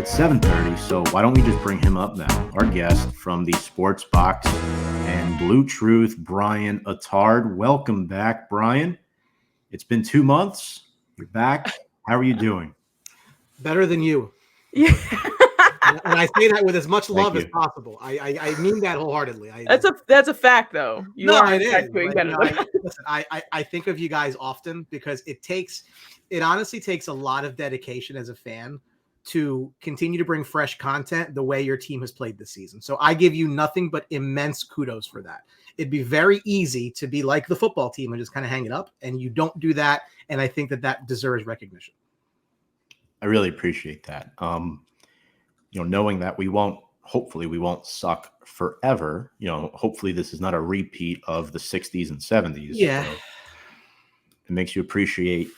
It's 7:30, so why don't we just bring him up now? Our guest from the Sports Box and Blue Truth, Brian Attard. Welcome back, Brian. It's been 2 months. You're back. How are you doing? Better than you. Yeah. And I say that with as much love as possible. I mean that wholeheartedly. That's a fact, though. I think of you guys often because it honestly takes a lot of dedication as a fan to continue to bring fresh content the way your team has played this season. So I give you nothing but immense kudos for that. It'd be very easy to be like the football team and just kind of hang it up, and you don't do that. And I think that deserves recognition. I really appreciate that. Knowing that hopefully we won't suck forever. Hopefully this is not a repeat of the 60s and 70s. Yeah. So it makes you appreciate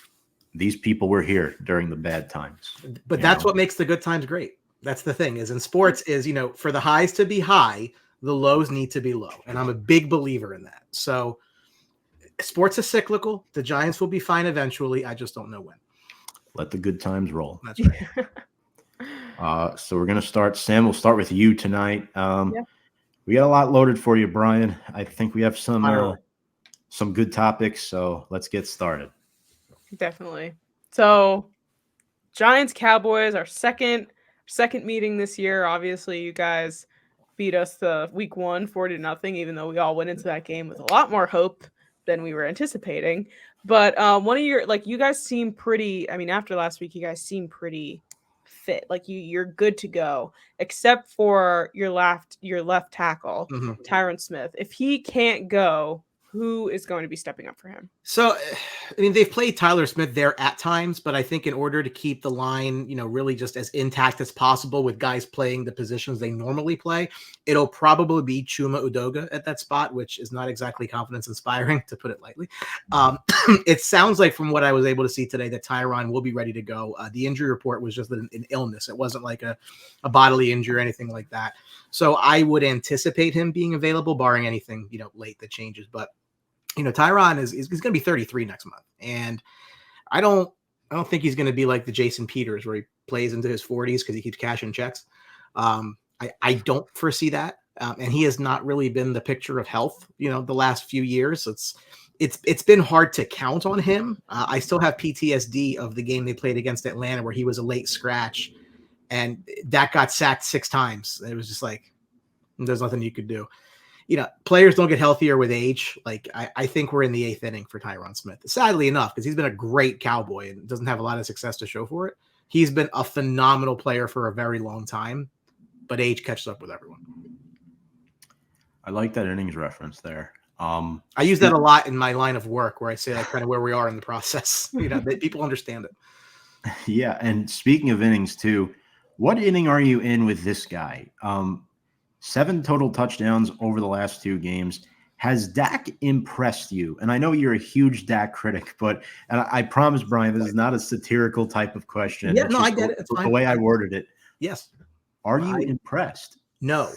these people were here during the bad times. But that's what makes the good times great. That's the thing is in sports is, for the highs to be high, the lows need to be low. And I'm a big believer in that. So sports is cyclical. The Giants will be fine eventually. I just don't know when. Let the good times roll. That's right. So we're going to start. Sam, we'll start with you tonight. We got a lot loaded for you, Brian. I think we have some good topics. So let's get started. Definitely. So Giants Cowboys, our second meeting this year. Obviously, you guys beat us the week 1 40-0, even though we all went into that game with a lot more hope than we were anticipating. But one of your, you guys seem pretty, after last week, you guys seem pretty fit. You're good to go, except for your left tackle, Tyron Smith. If he can't go, who is going to be stepping up for him? So, they've played Tyler Smith there at times, but I think in order to keep the line, really just as intact as possible with guys playing the positions they normally play, it'll probably be Chuma Udoga at that spot, which is not exactly confidence inspiring, to put it lightly. It sounds like from what I was able to see today that Tyron will be ready to go. The injury report was just an illness. It wasn't like a bodily injury or anything like that. So I would anticipate him being available, barring anything, late that changes. But Tyron is going to be 33 next month. And I don't think he's going to be like the Jason Peters where he plays into his 40s because he keeps cashing checks. I don't foresee that. And he has not really been the picture of health, the last few years. It's been hard to count on him. I still have PTSD of the game they played against Atlanta where he was a late scratch and that got sacked 6 times. It was just like, there's nothing you could do. Players don't get healthier with age. I think we're in the 8th inning for Tyron Smith. Sadly enough, because he's been a great Cowboy and doesn't have a lot of success to show for it. He's been a phenomenal player for a very long time, but age catches up with everyone. I like that innings reference there. I use that a lot in my line of work where I say kind of where we are in the process. People understand it. Yeah, and speaking of innings too, what inning are you in with this guy? 7 total touchdowns over the last 2 games. Has Dak impressed you? And I know you're a huge Dak critic, but I promise, Brian, this is not a satirical type of question. Yeah, no, I get it. It's the fine. way I worded it. Yes. Are you impressed? No.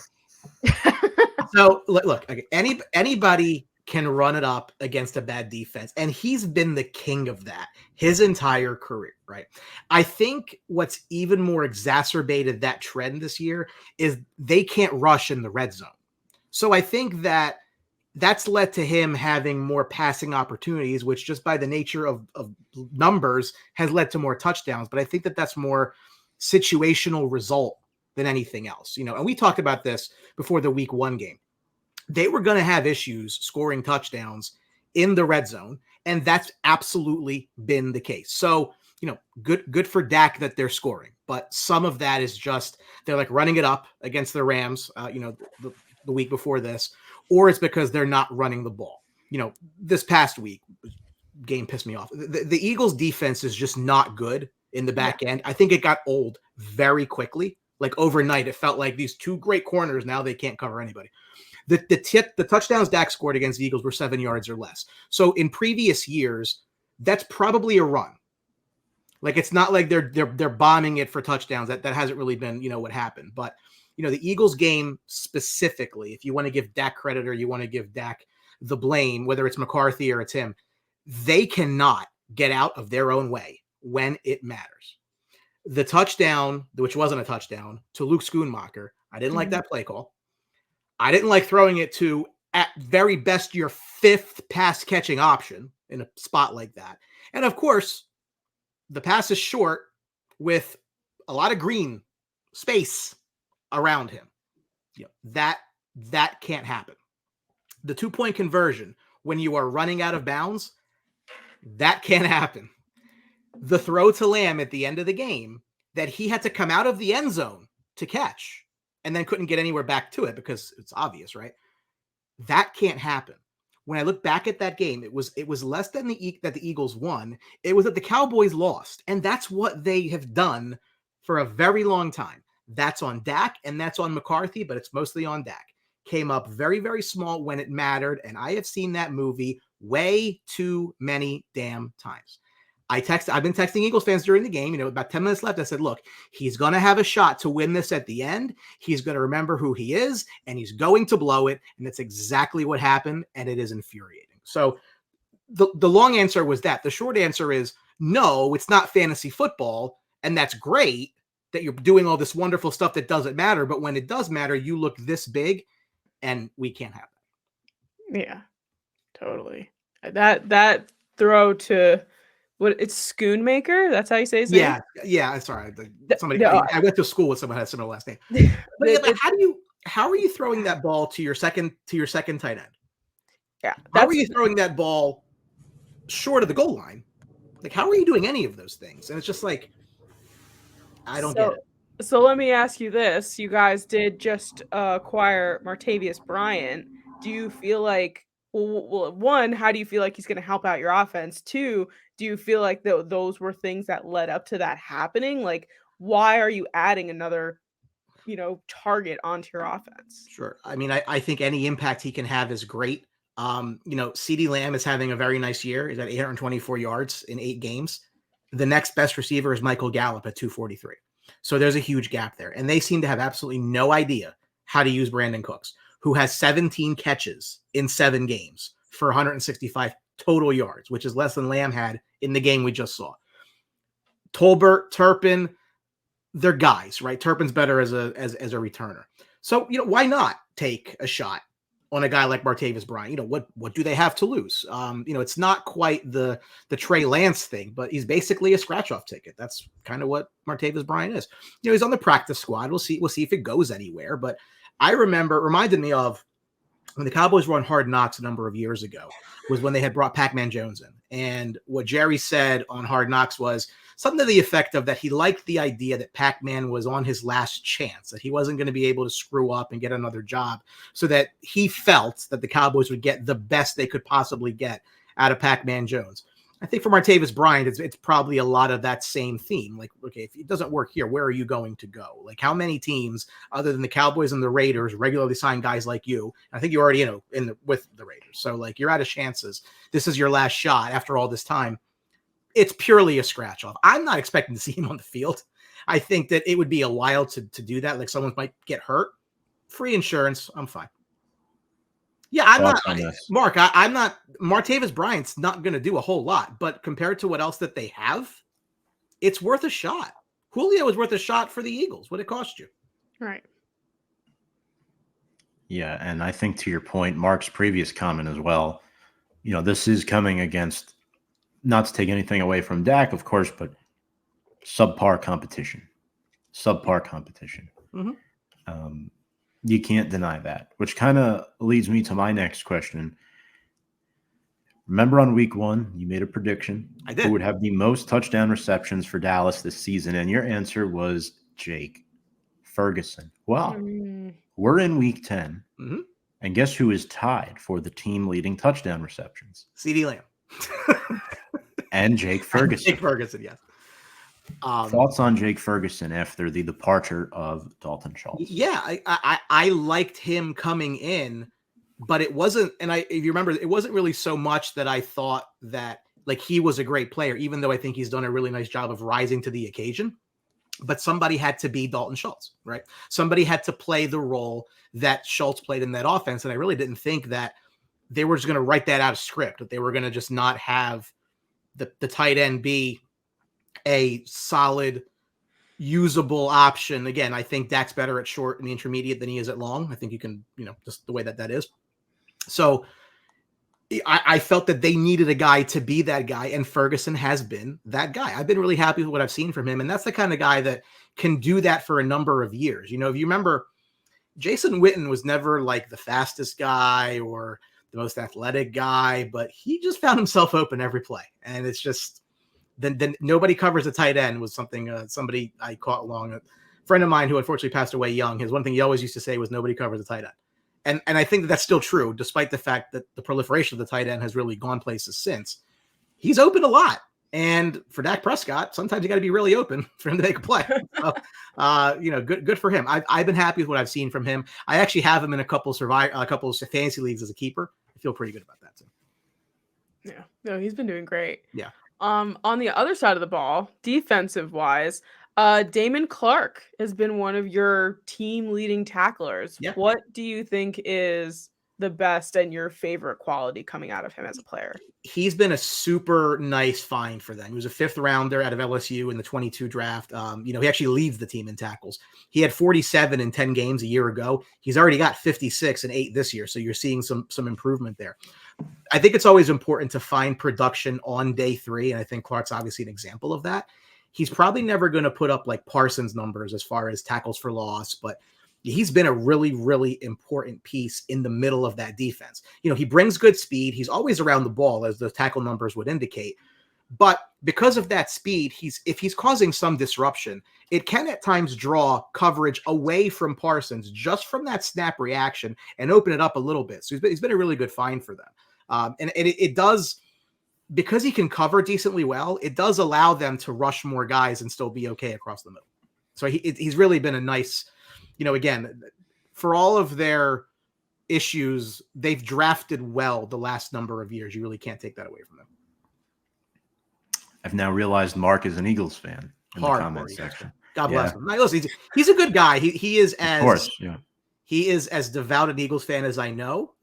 So look, anybody can run it up against a bad defense, and he's been the king of that his entire career, right? I think what's even more exacerbated that trend this year is they can't rush in the red zone. So I think that's led to him having more passing opportunities, which just by the nature of numbers has led to more touchdowns. But I think that's more situational result than anything else, and we talked about this before the week 1 game. They were going to have issues scoring touchdowns in the red zone, and that's absolutely been the case. So, good for Dak that they're scoring, but some of that is just they're running it up against the Rams, the week before this, or it's because they're not running the ball. This past week game pissed me off. The Eagles defense is just not good in the back end. I think it got old very quickly. Overnight, it felt like these 2 great corners. Now they can't cover anybody. The touchdowns Dak scored against the Eagles were 7 yards or less. So in previous years, that's probably a run. It's not like they're bombing it for touchdowns. That hasn't really been, what happened. But, the Eagles game specifically, if you want to give Dak credit or you want to give Dak the blame, whether it's McCarthy or it's him, they cannot get out of their own way when it matters. The touchdown, which wasn't a touchdown, to Luke Schoonmaker, I didn't like that play call. I didn't like throwing it to, at very best, your 5th pass catching option in a spot like that. And of course, the pass is short with a lot of green space around him. That can't happen. The 2-point conversion when you are running out of bounds, that can't happen. The throw to Lamb at the end of the game that he had to come out of the end zone to catch and then couldn't get anywhere back to it because it's obvious, right? That can't happen. When I look back at that game, it was less than that the Eagles won. It was that the Cowboys lost. And that's what they have done for a very long time. That's on Dak and that's on McCarthy, but it's mostly on Dak. Came up very, very small when it mattered. And I have seen that movie way too many damn times. I've been texting Eagles fans during the game, about 10 minutes left. I said, look, he's going to have a shot to win this at the end. He's going to remember who he is and he's going to blow it. And that's exactly what happened. And it is infuriating. So the long answer was that. The short answer is no, it's not fantasy football. And that's great that you're doing all this wonderful stuff that doesn't matter. But when it does matter, you look this big and we can't have that. Yeah, totally. That throw to it's Schoonmaker? That's how you say his name? Yeah. Sorry, I went to school with someone who had a similar last name. But how are you throwing that ball to your second tight end? Yeah, how are you throwing that ball short of the goal line? Like, how are you doing any of those things? And it's just like, I don't get it. So let me ask you this: you guys did just acquire Martavius Bryant. Do you feel like, well, one, how do you feel like he's going to help out your offense? Two, do you feel like those were things that led up to that happening? Like, why are you adding another, target onto your offense? Sure. I mean, I think any impact he can have is great. CeeDee Lamb is having a very nice year. He's at 824 yards in 8 games. The next best receiver is Michael Gallup at 243. So there's a huge gap there. And they seem to have absolutely no idea how to use Brandon Cooks, who has 17 catches in 7 games for 165 total yards, which is less than Lamb had in the game we just saw. Tolbert, Turpin, they're guys, right? Turpin's better as a returner. So, why not take a shot on a guy like Martavius Bryant? What do they have to lose? It's not quite the Trey Lance thing, but he's basically a scratch-off ticket. That's kind of what Martavius Bryant is. He's on the practice squad. We'll see if it goes anywhere. But I remember, it reminded me of when the Cowboys were on Hard Knocks a number of years ago, was when they had brought Pac-Man Jones in. And what Jerry said on Hard Knocks was something to the effect of that he liked the idea that Pac-Man was on his last chance, that he wasn't going to be able to screw up and get another job, so that he felt that the Cowboys would get the best they could possibly get out of Pac-Man Jones. I think for Martavius Bryant, it's probably a lot of that same theme. Like, okay, if it doesn't work here, where are you going to go? Like, how many teams other than the Cowboys and the Raiders regularly sign guys like you? I think you're already, with the Raiders. So, like, you're out of chances. This is your last shot after all this time. It's purely a scratch off. I'm not expecting to see him on the field. I think that it would be a while to do that. Like, someone might get hurt. Free insurance, I'm fine. Yeah, I'm not, Mark. I'm not. Martavius Bryant's not going to do a whole lot, but compared to what else that they have, it's worth a shot. Julio is worth a shot for the Eagles. What it cost you, right? Yeah, and I think to your point, Mark's previous comment as well. This is coming against, not to take anything away from Dak, of course, but subpar competition. Mm-hmm. You can't deny that, which kind of leads me to my next question. Remember on week 1, you made a prediction. I did. Who would have the most touchdown receptions for Dallas this season? And your answer was Jake Ferguson. Well, we're in week 10. Mm-hmm. And guess who is tied for the team leading touchdown receptions? CeeDee Lamb. And Jake Ferguson. Jake Ferguson, yes. Thoughts on Jake Ferguson after the departure of Dalton Schultz? Yeah, I liked him coming in, but it wasn't, and if you remember, it wasn't really so much that I thought that like he was a great player, even though I think he's done a really nice job of rising to the occasion. But somebody had to be Dalton Schultz, right? Somebody had to play the role that Schultz played in that offense, and I really didn't think that they were just going to write that out of script, that they were going to just not have the tight end be a solid usable option. Again, I think Dak's better at short and the intermediate than he is at long. I think you can, just the way that is. So I felt that they needed a guy to be that guy, and Ferguson has been that guy. I've been really happy with what I've seen from him, and that's the kind of guy that can do that for a number of years. If you remember, Jason Witten was never like the fastest guy or the most athletic guy, but he just found himself open every play. And it's just, then nobody covers a tight end was something, somebody I caught along, a friend of mine who unfortunately passed away young. His one thing he always used to say was nobody covers a tight end. And I think that's still true, despite the fact that the proliferation of the tight end has really gone places since. He's open a lot. And for Dak Prescott, sometimes you got to be really open for him to make a play. So, good for him. I've been happy with what I've seen from him. I actually have him in a couple of fantasy leagues as a keeper. I feel pretty good about that too. Yeah, no, he's been doing great. Yeah. On the other side of the ball, defensive wise, Damon Clark has been one of your team leading tacklers. Yeah. What do you think is the best and your favorite quality coming out of him as a player? He's been a super nice find for them. He was a 5th rounder out of LSU in the 22 draft. He actually leads the team in tackles. He had 47 in 10 games a year ago. He's already got 56 and 8 this year. So you're seeing some improvement there. I think it's always important to find production on day 3. And I think Clark's obviously an example of that. He's probably never going to put up like Parsons numbers as far as tackles for loss, but he's been a really, really important piece in the middle of that defense. He brings good speed. He's always around the ball, as the tackle numbers would indicate. But because of that speed, if he's causing some disruption, it can at times draw coverage away from Parsons just from that snap reaction and open it up a little bit. So he's been a really good find for them. And it does, because he can cover decently well, it does allow them to rush more guys and still be okay across the middle. So he's really been a nice, again, for all of their issues, they've drafted well the last number of years. You really can't take that away from them. I've now realized Mark is an Eagles fan in the comment section. God bless him. Listen, he's a good guy. He is as, of course, yeah. He is as devout an Eagles fan as I know.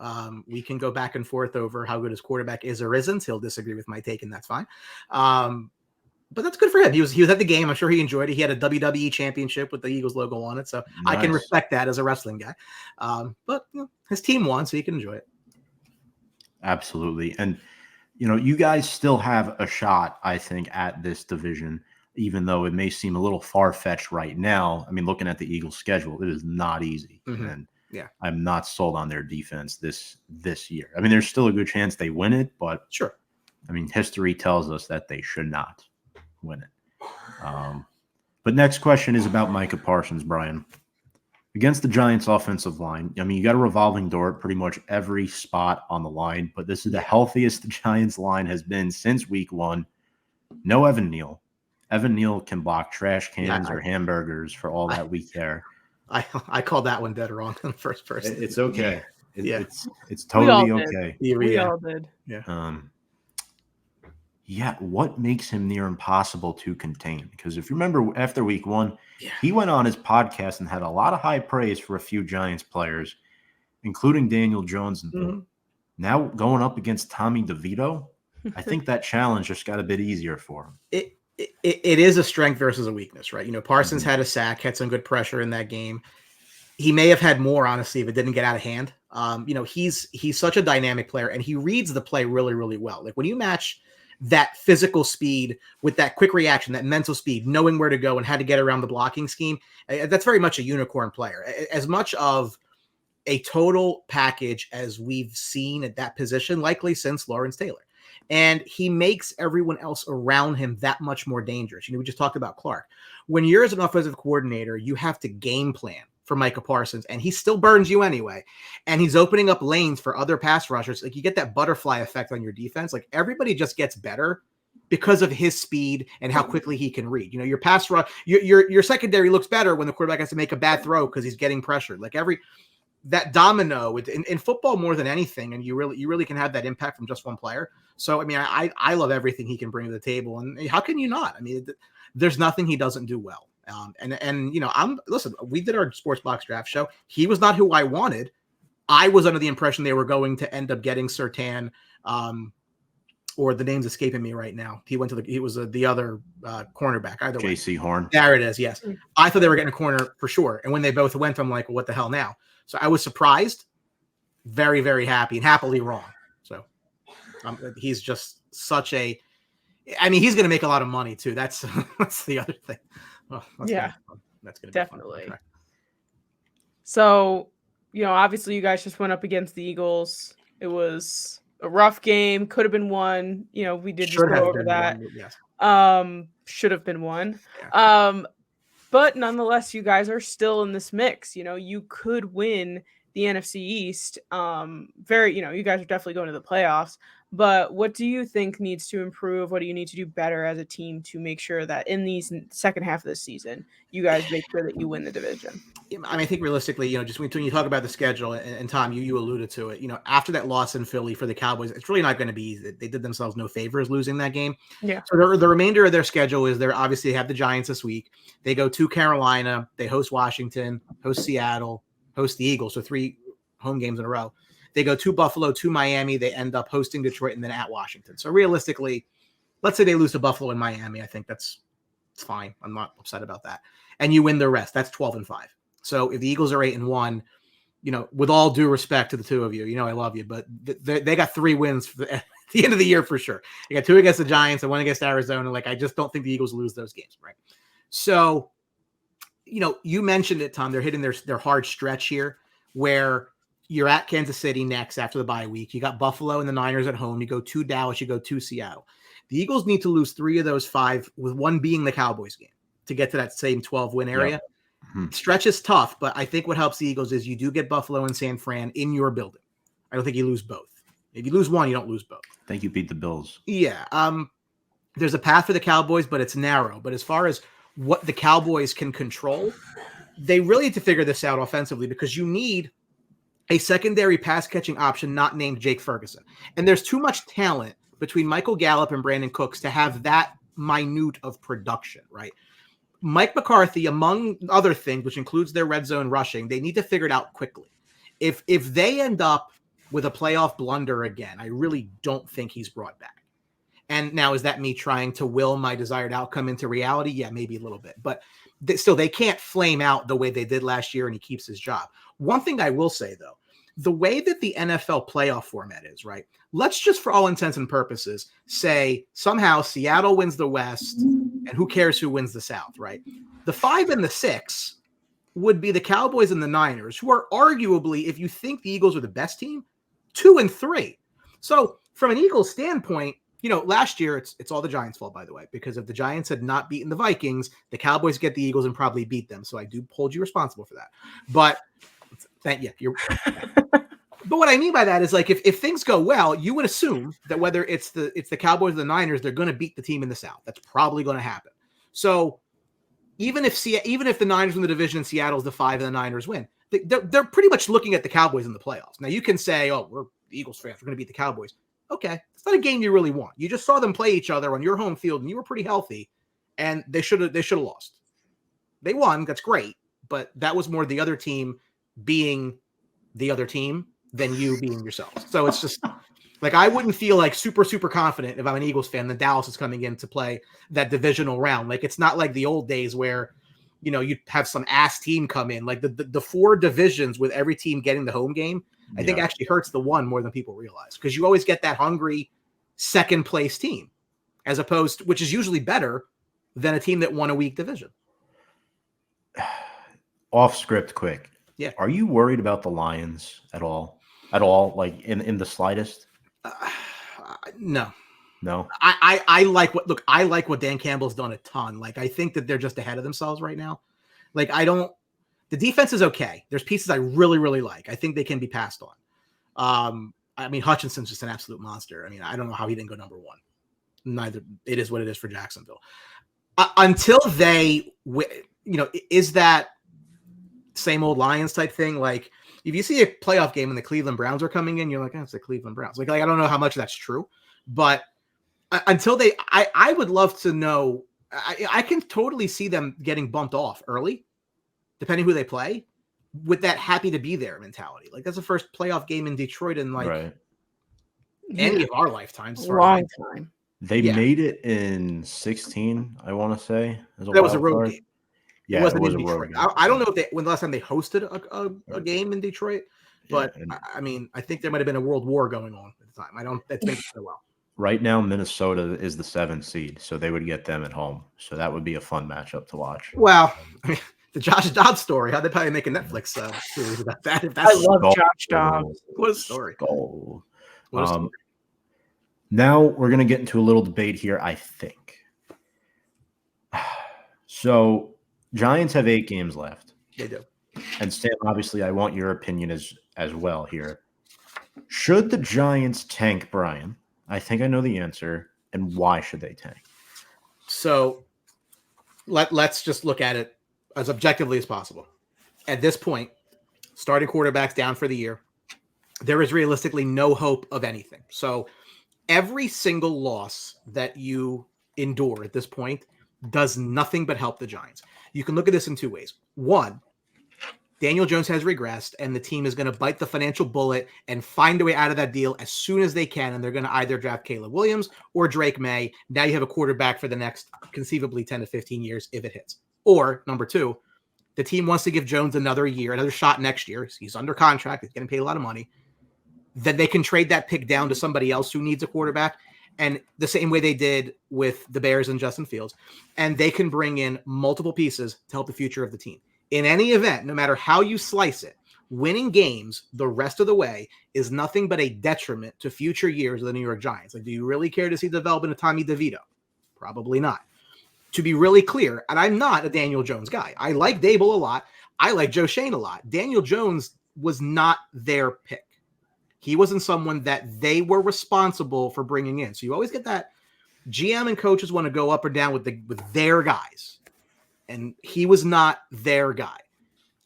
We can go back and forth over how good his quarterback is or isn't. He'll disagree with my take, and that's fine. But that's good for him. He was at the game. I'm sure he enjoyed it. He had a WWE championship with the Eagles logo on it. So nice. I can respect that as a wrestling guy. But his team won, so he can enjoy it. Absolutely. And, you guys still have a shot, I think, at this division, even though it may seem a little far-fetched right now. I mean, looking at the Eagles' schedule, it is not easy. Mm-hmm. And yeah, I'm not sold on their defense this year. I mean, there's still a good chance they win it, but sure. I mean, history tells us that they should not win it. But next question is about Micah Parsons, Brian. Against the Giants' offensive line, I mean, you got a revolving door at pretty much every spot on the line, but this is the healthiest the Giants' line has been since week 1. No Evan Neal. Evan Neal can block trash cans or hamburgers for all that we care. I called that one dead wrong in the first person. It's okay. It's We totally all okay. We all did. Yeah. What makes him near impossible to contain? Because if you remember after week 1, he went on his podcast and had a lot of high praise for a few Giants players, including Daniel Jones. And now going up against Tommy DeVito, I think that challenge just got a bit easier for him. It is a strength versus a weakness, right? Parsons had a sack, had some good pressure in that game. He may have had more, honestly, if it didn't get out of hand. He's such a dynamic player, and he reads the play really, really well. Like when you match that physical speed with that quick reaction, that mental speed, knowing where to go and how to get around the blocking scheme, that's very much a unicorn player. As much of a total package as we've seen at that position, likely since Lawrence Taylor. And he makes everyone else around him that much more dangerous. We just talked about Clark. When you're as an offensive coordinator, you have to game plan for Micah Parsons, and he still burns you anyway. And he's opening up lanes for other pass rushers. Like you get that butterfly effect on your defense. Like everybody just gets better because of his speed and how quickly he can read. Your pass rush, your secondary looks better when the quarterback has to make a bad throw because he's getting pressured. Like that domino in football more than anything, and you really can have that impact from just one player. So I mean, I love everything he can bring to the table, and how can you not? I mean, there's nothing he doesn't do well. Listen, we did our Sports Box draft show. He was not who I wanted. I was under the impression they were going to end up getting Surtain or the name's escaping me right now. He was the other cornerback. Either way. J.C. Horn. There it is. Yes. I thought they were getting a corner for sure. And when they both went, I'm like, well, what the hell now? So I was surprised, very, very happy, and happily wrong. So he's just such a, I mean, he's going to make a lot of money too. That's the other thing. Oh, that's going to definitely. Be fun. So, obviously you guys just went up against the Eagles. It was a rough game. Could have been won. We did just go over that. Yes. Should have been won. Yeah. But nonetheless, you guys are still in this mix. You could win the NFC East. You guys are definitely going to the playoffs. But what do you think needs to improve? What do you need to do better as a team to make sure that in these second half of the season, you guys make sure that you win the division? I mean, I think realistically, just when you talk about the schedule, and Tom, you alluded to it, after that loss in Philly for the Cowboys, it's really not going to be easy. They did themselves no favors losing that game. Yeah. So the remainder of their schedule is they have the Giants this week. They go to Carolina. They host Washington, host Seattle, host the Eagles. So 3 home games in a row. They go to Buffalo, to Miami. They end up hosting Detroit and then at Washington. So realistically, let's say they lose to Buffalo and Miami. I think it's fine. I'm not upset about that. And you win the rest. That's 12-5. So if the Eagles are 8-1, with all due respect to the two of you, I love you, but they got 3 wins at the end of the year for sure. You got 2 against the Giants and 1 against Arizona. I just don't think the Eagles lose those games, right? So, you mentioned it, Tom. They're hitting their hard stretch here where you're at Kansas City next after the bye week. You got Buffalo and the Niners at home. You go to Dallas. You go to Seattle. The Eagles need to lose 3 of those 5, with 1 being the Cowboys game, to get to that same 12-win area. Yep. Mm-hmm. Stretch is tough, but I think what helps the Eagles is you do get Buffalo and San Fran in your building. I don't think you lose both. If you lose one, you don't lose both. I think you beat the Bills. Yeah. There's a path for the Cowboys, but it's narrow. But as far as what the Cowboys can control, they really need to figure this out offensively, because you need a secondary pass-catching option not named Jake Ferguson. And there's too much talent between Michael Gallup and Brandon Cooks to have that minute of production, right? Mike McCarthy, among other things, which includes their red zone rushing, they need to figure it out quickly. If they end up with a playoff blunder again, I really don't think he's brought back. And now, is that me trying to will my desired outcome into reality? Yeah, maybe a little bit. But still, they can't flame out the way they did last year, and he keeps his job. One thing I will say, though, the way that the NFL playoff format is, right? Let's just, for all intents and purposes, say somehow Seattle wins the West, and who cares who wins the South, right? The 5 and the 6 would be the Cowboys and the Niners, who are arguably, if you think the Eagles are the best team, 2 and 3. So from an Eagles standpoint, last year, it's all the Giants' fault, by the way, because if the Giants had not beaten the Vikings, the Cowboys get the Eagles and probably beat them. So I do hold you responsible for that. But thank you. But what I mean by that is, if things go well, you would assume that whether it's the Cowboys or the Niners, they're going to beat the team in the South. That's probably going to happen. So even if the Niners win the division and Seattle's the 5 and the Niners win, they're pretty much looking at the Cowboys in the playoffs. Now you can say, "Oh, we're Eagles fans. We're going to beat the Cowboys." Okay, it's not a game you really want. You just saw them play each other on your home field, and you were pretty healthy, and they should have lost. They won. That's great, but that was more the other team being the other team than you being yourselves. So it's just I wouldn't feel super, super confident if I'm an Eagles fan that Dallas is coming in to play that divisional round. It's not like the old days where, you'd have some ass team come in. The 4 divisions with every team getting the home game, I think actually hurts the one more than people realize, because you always get that hungry second place team, as opposed to, which is usually better than a team that won a weak division. Off script quick. Yeah. Are you worried about the Lions at all? In the slightest? No. No. I like what Dan Campbell's done a ton. I think that they're just ahead of themselves right now. The defense is okay. There's pieces I really, really like. I think they can be passed on. Hutchinson's just an absolute monster. I don't know how he didn't go number 1. Neither. It is what it is for Jacksonville. Until they, is that same old Lions type thing? If you see a playoff game and the Cleveland Browns are coming in, you're like, it's the Cleveland Browns. I don't know how much that's true, but until I would love to know. I can totally see them getting bumped off early, depending who they play, with that happy to be there mentality. That's the first playoff game in Detroit in right. any of our lifetimes. A as far as I long know. time. They Yeah. made it in 16, I want to say, as a That was a wild road card. game. Yeah, It wasn't was in a road Detroit. game. I don't know when the last time they hosted a game in Detroit, but Yeah, and I mean, I think there might have been a world war going on at the time. That's been so well. right now, Minnesota is the 7th seed, so they would get them at home. So that would be a fun matchup to watch. Well, I mean, the Josh Dobbs story. How'd they probably make a Netflix series about that? If I that's love Skull. Josh Dobbs. what a story. Skull. What a story. Now we're going to get into a little debate here, I think. So Giants have 8 games left. They do. And Sam, obviously, I want your opinion as well here. Should the Giants tank Brian? I think I know the answer. And why should they tank? So let's just look at it as objectively as possible. At this point, starting quarterbacks down for the year, there is realistically no hope of anything. So every single loss that you endure at this point does nothing but help the Giants. You can look at this in 2 ways. One, Daniel Jones has regressed, and the team is going to bite the financial bullet and find a way out of that deal as soon as they can, and they're going to either draft Caleb Williams or Drake May. Now you have a quarterback for the next conceivably 10 to 15 years if it hits. Or, number 2, the team wants to give Jones another year, another shot next year. He's under contract. He's getting paid a lot of money. Then they can trade that pick down to somebody else who needs a quarterback, and the same way they did with the Bears and Justin Fields, and they can bring in multiple pieces to help the future of the team. In any event, no matter how you slice it, winning games the rest of the way is nothing but a detriment to future years of the New York Giants. Like, do you really care to see the development of Tommy DeVito? Probably not. To be really clear, and I'm not a Daniel Jones guy. I like Dable a lot. I like Joe Shane a lot. Daniel Jones was not their pick. He wasn't someone that they were responsible for bringing in. So you always get that GM and coaches want to go up or down with their guys. And he was not their guy.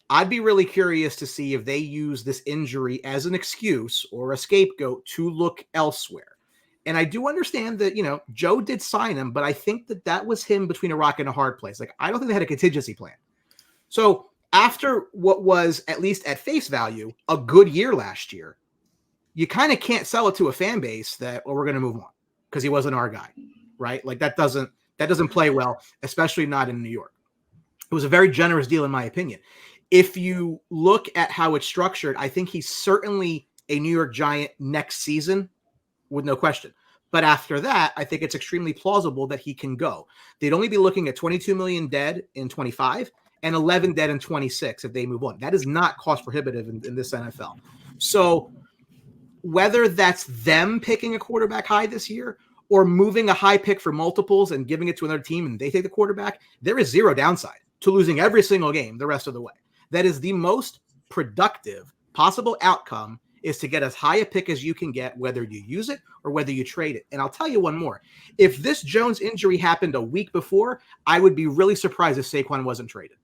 I'd be really curious to see if they use this injury as an excuse or a scapegoat to look elsewhere. And I do understand that, Joe did sign him, but I think that was him between a rock and a hard place. Like, I don't think they had a contingency plan. So after what was, at least at face value, a good year last year, you kind of can't sell it to a fan base that, we're going to move on because he wasn't our guy, right? Like, that doesn't play well, especially not in New York. It was a very generous deal, in my opinion. If you look at how it's structured, I think he's certainly a New York Giant next season, with no question. But after that, I think it's extremely plausible that he can go. They'd only be looking at $22 million dead in 25 and 11 dead in 26 if they move on. That is not cost prohibitive in this NFL. So whether that's them picking a quarterback high this year or moving a high pick for multiples and giving it to another team and they take the quarterback, there is zero downside to losing every single game the rest of the way. That is the most productive possible outcome, is to get as high a pick as you can get, whether you use it or whether you trade it. And I'll tell you one more. If this Jones injury happened a week before, I would be really surprised if Saquon wasn't traded.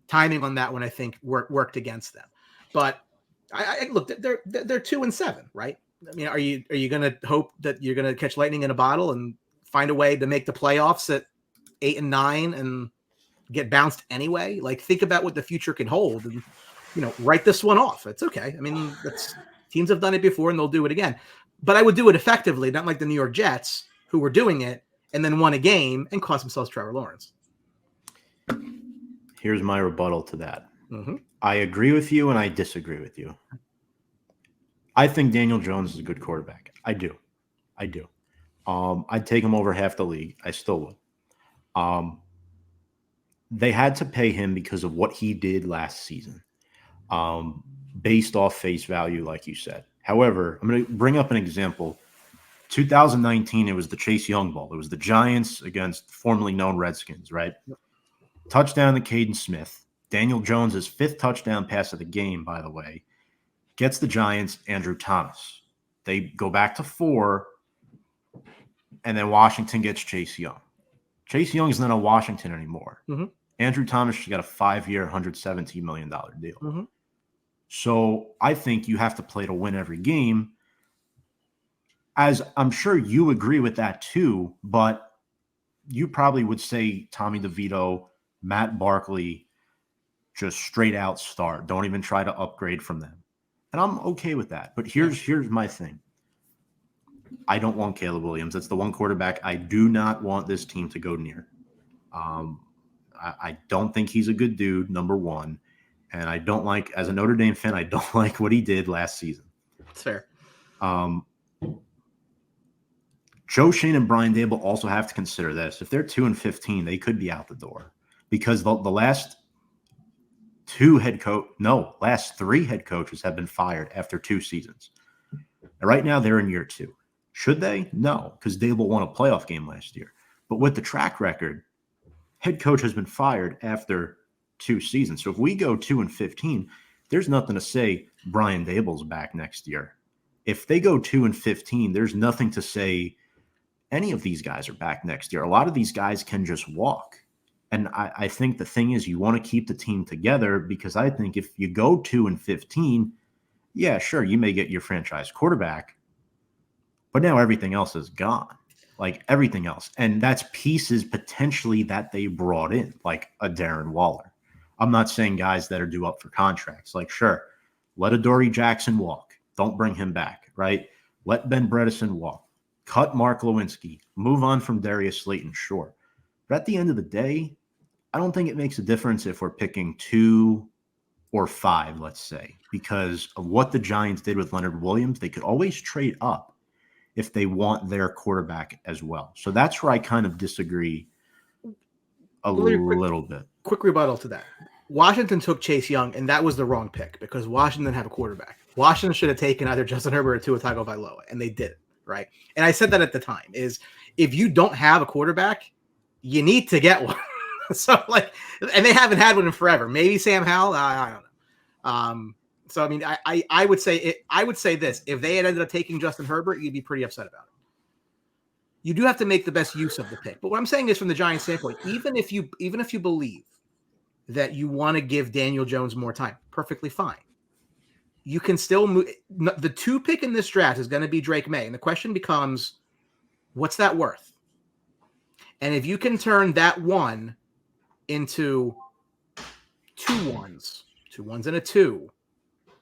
Timing on that one, I think, worked against them. But I look, they're 2-7, right? I mean, are you going to hope that you're going to catch lightning in a bottle and find a way to make the playoffs at 8-9 and get bounced anyway? Like, think about what the future can hold and, write this one off. It's okay. I mean, teams have done it before and they'll do it again. But I would do it effectively, not like the New York Jets, who were doing it and then won a game and cost themselves Trevor Lawrence. Here's my rebuttal to that. Mm-hmm. I agree with you and I disagree with you. I think Daniel Jones is a good quarterback. I do. I'd take him over half the league. I still would. They had to pay him because of what he did last season, based off face value, like you said. However, I'm going to bring up an example. 2019, it was the Chase Young Bowl. It was the Giants against formerly known Redskins, right? Touchdown to Caden Smith. Daniel Jones' 5th touchdown pass of the game, by the way, gets the Giants Andrew Thomas. They go back to 4, and then Washington gets Chase Young. Chase Young is not a Washington anymore. Mm-hmm. Andrew Thomas just got a 5-year, $117 million deal. Mm-hmm. So I think you have to play to win every game. As I'm sure you agree with that too, but you probably would say Tommy DeVito, Matt Barkley, just straight out start. Don't even try to upgrade from them. And I'm okay with that. But here's my thing. I don't want Caleb Williams. That's the one quarterback I do not want this team to go near. I don't think he's a good dude, number one. And I don't like, as a Notre Dame fan, I don't like what he did last season. That's fair. Joe Shane and Brian Dable also have to consider this. If they're 2-15, they could be out the door because the last last 3 head coaches have been fired after 2 seasons. And right now they're in year 2. Should they? No, because Dable won a playoff game last year. But with the track record, head coach has been fired after 2 seasons. So if we go 2-15, there's nothing to say Brian Dable's back next year. If they go 2-15, there's nothing to say any of these guys are back next year. A lot of these guys can just walk. And I think the thing is you want to keep the team together because I think if you go 2-15, yeah, sure, you may get your franchise quarterback, but now everything else is gone. Like everything else. And that's pieces potentially that they brought in, like a Darren Waller. I'm not saying guys that are due up for contracts. Like, sure, let Adoree Jackson walk. Don't bring him back, right? Let Ben Bredesen walk. Cut Mark Lewinsky. Move on from Darius Slayton, sure. But at the end of the day, I don't think it makes a difference if we're picking 2 or 5, let's say, because of what the Giants did with Leonard Williams. They could always trade up if they want their quarterback as well. So that's where I kind of disagree a little bit. Quick rebuttal to that. Washington took Chase Young, and that was the wrong pick because Washington didn't have a quarterback. Washington should have taken either Justin Herbert or Tua Tagovailoa, and they didn't, right? And I said that at the time, is if you don't have a quarterback, you need to get one. So, like, and they haven't had one in forever. Maybe Sam Howell, I don't know. So, I mean, I would say this. If they had ended up taking Justin Herbert, you'd be pretty upset about it. You do have to make the best use of the pick. But what I'm saying is from the Giants standpoint, even if you believe that you want to give Daniel Jones more time, perfectly fine. You can still move. The 2 pick in this draft is going to be Drake May. And the question becomes, what's that worth? And if you can turn that 1 into 2 1s, 2 1s and a 2,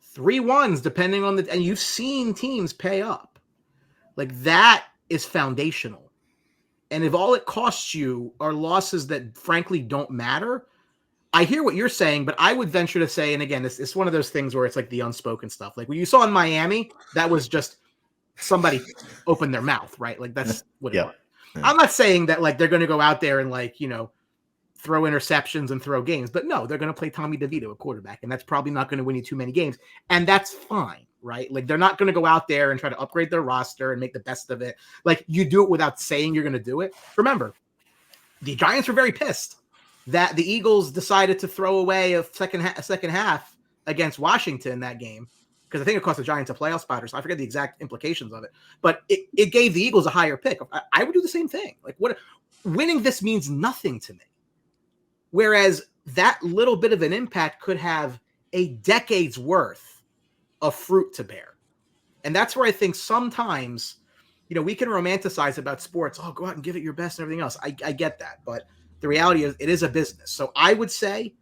3 1s, depending on and you've seen teams pay up. Like that is foundational. And if all it costs you are losses that frankly don't matter, I hear what you're saying, but I would venture to say, and again, it's one of those things where it's like the unspoken stuff. Like what you saw in Miami, that was just somebody opened their mouth, right? Like that's what it was. Yeah. I'm not saying that like they're going to go out there and like, throw interceptions and throw games, but no, they're going to play Tommy DeVito at quarterback, and that's probably not going to win you too many games. And that's fine, right? Like they're not going to go out there and try to upgrade their roster and make the best of it. Like you do it without saying you're going to do it. Remember, the Giants were very pissed that the Eagles decided to throw away a second half against Washington that game, because I think it cost the Giants a playoff spot, or so I forget the exact implications of it, but it gave the Eagles a higher pick. I would do the same thing. Like what winning this means nothing to me. Whereas that little bit of an impact could have a decade's worth of fruit to bear. And that's where I think sometimes, we can romanticize about sports. Oh, go out and give it your best and everything else. I get that. But the reality is it is a business. So I would say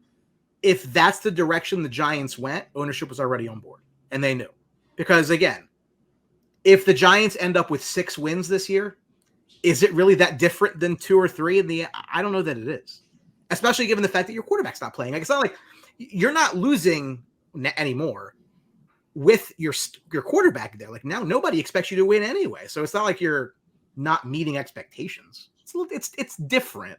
if that's the direction the Giants went, ownership was already on board. And they knew. Because again, if the Giants end up with 6 wins this year, is it really that different than 2 or 3? I don't know that it is. Especially given the fact that your quarterback's not playing. Like it's not like you're not losing anymore with your quarterback there. Like now nobody expects you to win anyway. So it's not like you're not meeting expectations. It's different.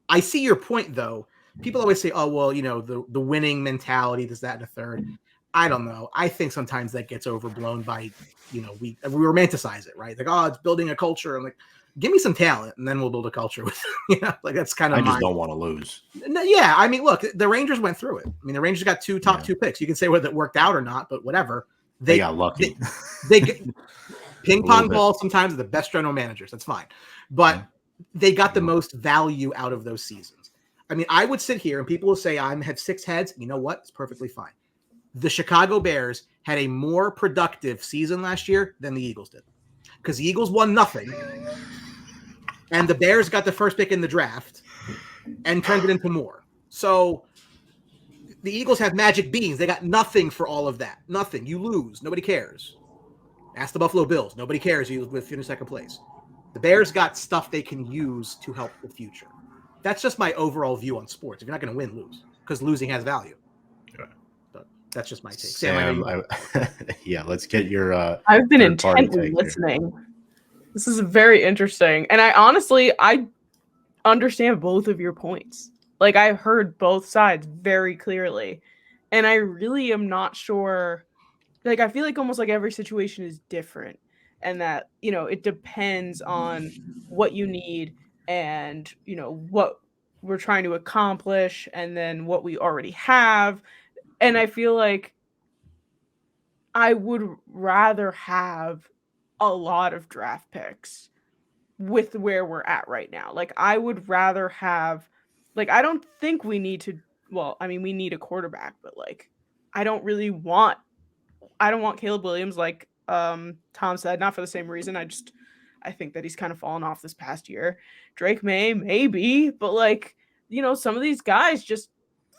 I see your point though. People always say, oh, well, the winning mentality, this, that, and a third. I don't know. I think sometimes that gets overblown by, we romanticize it, right? Like, oh, it's building a culture. I'm like, give me some talent and then we'll build a culture with like that's kind of I just don't want to lose. Yeah, I mean, look, the Rangers went through it. I mean, the Rangers got 2 picks. You can say whether it worked out or not, but whatever. They got lucky. They ping pong ball sometimes are the best general managers. That's fine. But they got the most value out of those seasons. I mean, I would sit here and people will say I had 6 heads. You know what? It's perfectly fine. The Chicago Bears had a more productive season last year than the Eagles did. Because the Eagles won nothing. And the Bears got the first pick in the draft and turned it into more. So the Eagles have magic beans. They got nothing for all of that. Nothing. You lose. Nobody cares. Ask the Buffalo Bills. Nobody cares you with finish second place. The Bears got stuff they can use to help the future. That's just my overall view on sports. If you're not going to win, lose, because losing has value. But that's just my take. Sam, yeah, let's get your. I've been third-party intently take here. listening. This is very interesting, and I understand both of your points. Like, I heard both sides very clearly, and I really am not sure. Like, I feel like almost like every situation is different, and that, it depends on what you need and, what we're trying to accomplish, and then what we already have. And I feel like I would rather have a lot of draft picks with where we're at right now. Like, I would rather have, like, I don't think we need to, well, I mean, we need a quarterback, but like, I don't want Caleb Williams, like Tom said, not for the same reason. I think that he's kind of fallen off this past year. Drake May, maybe, but like, some of these guys just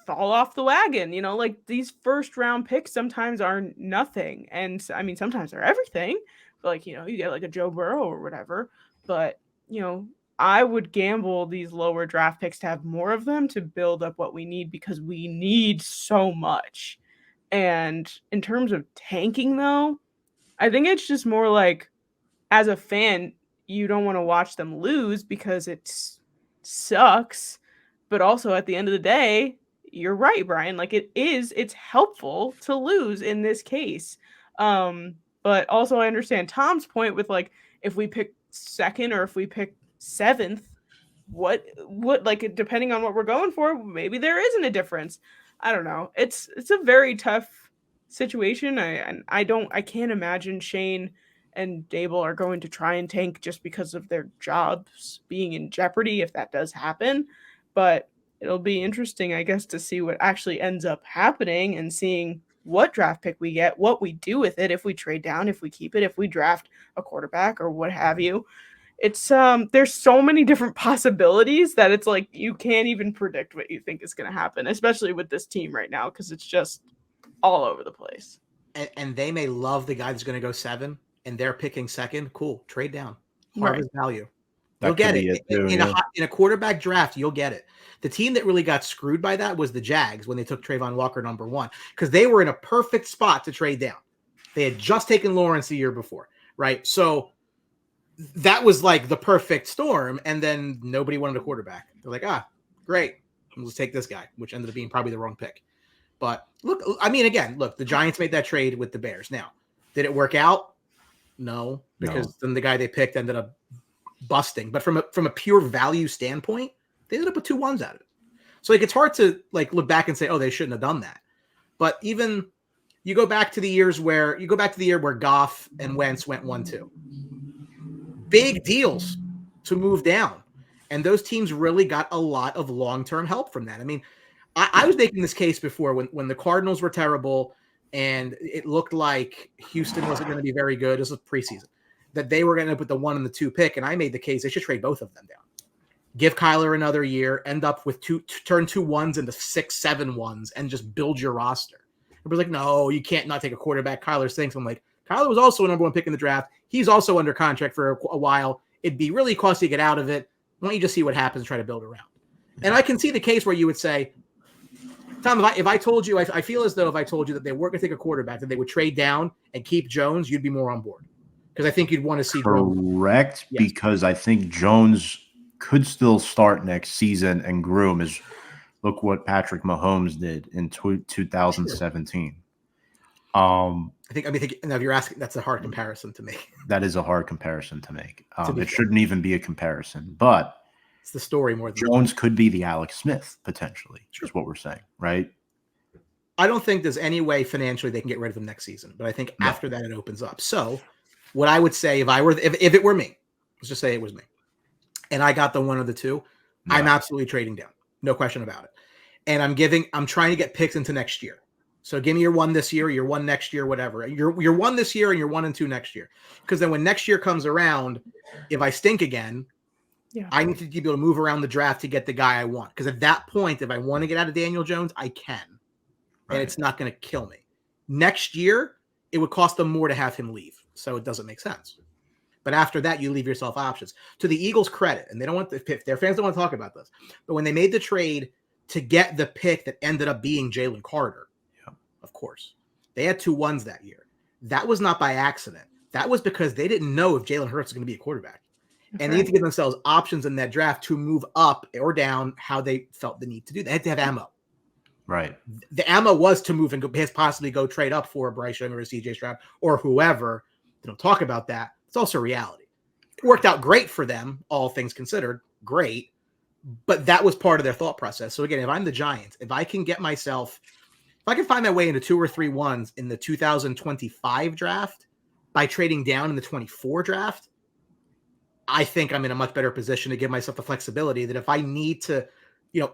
fall off the wagon. Like, these first round picks sometimes are nothing. And I mean, sometimes they're everything, but like, you get like a Joe Burrow or whatever. But, I would gamble these lower draft picks to have more of them to build up what we need, because we need so much. And in terms of tanking, though, I think it's just more like, as a fan, you don't want to watch them lose because it sucks. But also, at the end of the day, you're right, Brian. Like, it's helpful to lose in this case. But also, I understand Tom's point with, like, if we pick second or if we pick seventh, what like, depending on what we're going for, maybe there isn't a difference. I don't know. It's a very tough situation. I can't imagine Shane and Dable are going to try and tank just because of their jobs being in jeopardy if that does happen. But it'll be interesting, I guess, to see what actually ends up happening and seeing what draft pick we get, what we do with it, if we trade down, if we keep it, if we draft a quarterback or what have you. It's there's so many different possibilities that it's like you can't even predict what you think is going to happen, especially with this team right now, because it's just all over the place. And they may love the guy that's going to go 7 and they're picking second. Cool. Trade down. Harvest value. You'll get it. In a quarterback draft, you'll get it. The team that really got screwed by that was the Jags when they took Trayvon Walker number 1, because they were in a perfect spot to trade down. They had just taken Lawrence the year before, right? So that was like the perfect storm, and then nobody wanted a quarterback. They're like, great, let's take this guy, which ended up being probably the wrong pick. But look, I mean, again, the Giants made that trade with the Bears. Now, did it work out? No, because then the guy they picked ended up busting. But from a pure value standpoint, they ended up with 2 ones out of it. So like, it's hard to like look back and say, oh, they shouldn't have done that. But even you go back to the year where Goff and Wentz went 1-2. Big deals to move down. And those teams really got a lot of long-term help from that. I mean, I was making this case before when the Cardinals were terrible and it looked like Houston wasn't going to be very good. This was preseason. That they were going to end up with the 1 and the 2 pick. And I made the case they should trade both of them down. Give Kyler another year, end up with turn 2 ones into 6, 7 ones, and just build your roster. Everybody's like, no, you can't not take a quarterback. Kyler stinks. I'm like, Kyler was also a number 1 pick in the draft. He's also under contract for a while. It'd be really costly to get out of it. Why don't you just see what happens and try to build around? And I can see the case where you would say, Tom, if I told you, I feel as though if I told you that they weren't going to take a quarterback, that they would trade down and keep Jones, you'd be more on board. Because I think you'd want to see correct. Yes. Because I think Jones could still start next season and groom. Look what Patrick Mahomes did in 2017. I think now if you're asking, that's a hard comparison to make. That is a hard comparison to make. It shouldn't even be a comparison, but it's the story more than Jones could be the Alex Smith potentially. Sure. Is what we're saying, right? I don't think there's any way financially they can get rid of him next season, but I think after that it opens up. So what I would say if it were me, let's just say it was me, and I got the 1 of the 2, I'm absolutely trading down, no question about it. And I'm trying to get picks into next year. So give me your 1 this year, your 1 next year, whatever. Your 1 this year and your 1 and 2 next year. Because then when next year comes around, if I stink again, I need to be able to move around the draft to get the guy I want. Because at that point, if I want to get out of Daniel Jones, I can. Right. And it's not going to kill me. Next year, it would cost them more to have him leave. So it doesn't make sense. But after that, you leave yourself options. To the Eagles' credit, and they don't want their fans don't want to talk about this, but when they made the trade to get the pick that ended up being Jalen Carter, of course, they had 2 1s that year. That was not by accident. That was because they didn't know if Jalen Hurts was going to be a quarterback. And they need to give themselves options in that draft to move up or down how they felt the need to do that. They had to have ammo. Right. The ammo was to move and possibly go trade up for Bryce Young or CJ Stroud or whoever. They don't talk about that. It's also reality. It worked out great for them, all things considered, great. But that was part of their thought process. So again, if I'm the Giants, if I can find my way into 2 or 3 1s in the 2025 draft by trading down in the 24 draft, I think I'm in a much better position to give myself the flexibility that if I need to,